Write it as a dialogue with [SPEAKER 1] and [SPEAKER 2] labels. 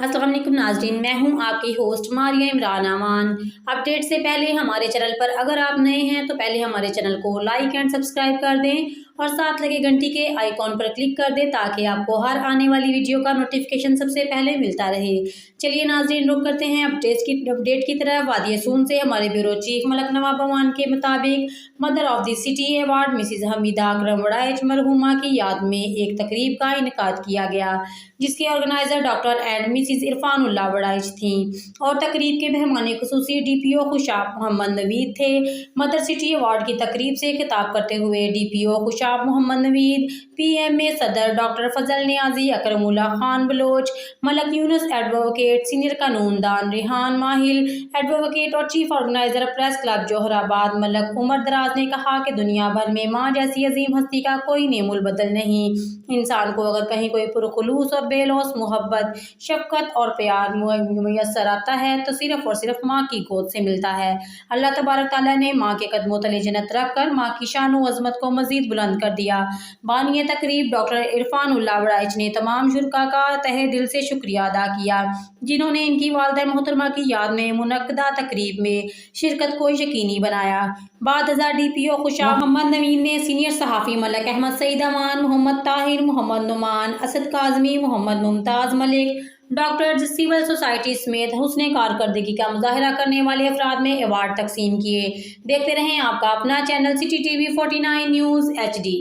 [SPEAKER 1] अस्सलाम वालेकुम नाज़रीन, मैं हूं आपकी होस्ट मारिया इमरान अमान। अपडेट से पहले हमारे चैनल पर अगर आप नए हैं तो पहले हमारे चैनल को लाइक एंड सब्सक्राइब कर दें और साथ लगे घंटी के आइकॉन पर क्लिक कर दें ताकि आपको हर आने वाली वीडियो का नोटिफिकेशन सबसे पहले मिलता रहे। चलिए नाज़रीन, रुक करते हैं अपडेट की तरफ। वादी सून से हमारे ब्यूरो चीफ मलक नवाब अमान के मुताबिक mother of the city award Mrs Hamida Akram Waraich मरहूमा की याद में एक तकरीब का इनेकाद किया गया, जिसके organiser doctor and Mrs Irfanullah Waraich थी और तकरीब के मेहमान खुसूसी DPO खुशाब मोहम्मद नवीद थे। मदर सिटी अवार्ड की तकरीब से खिताब करते हुए DPO खुशाब मोहम्मद नवीद, PMA सदर doctor Fazal Niazi, Akramullah Khan Baloch, Malak Younus advocate, senior कानूनदान रिहान माहिल एडवोकेट और chief organiser press club Jauharabad Malak Umar Daraz ने कहा कि दुनिया भर में माँ जैसी अजीम हस्ती का कोई नेमुल बदल नहीं। इंसान को अगर कहीं कोई पुरखुलूस और बेलौस मोहब्बत, शफकत और प्यार मुयस्सर आता है तो सिर्फ और सिर्फ माँ की गोद से मिलता है। अल्लाह तबारक ताला ने माँ के कदमों तले जन्नत रख कर माँ की शान व अज़मत को मजीद बुलंद कर दिया। बानिए तकरीब डॉक्टर इरफानुल्लाह वड़ाइच ने तमाम शुरका का तहे दिल से शुक्रिया अदा किया, जिन्होंने इनकी वालिदा मोहतरमा की याद में मुनक्कदा तकरीब में शिरकत को यकीनी बनाया। बाद DPO खुशाब मोहम्मद नवीद ने सीनियर सहाफ़ी Malak Ahmad Saeed Aman, Mohammad Tahir, Mohammad Noman, Asad Kazmi, Mohammad Mumtaz Malik, doctors, civil society समेत हुस्ने कारकर्दगी का मुजाहरा करने वाले अफराद में अवार्ड तकसीम किए। देखते रहें आपका अपना channel city TV 49 news HD।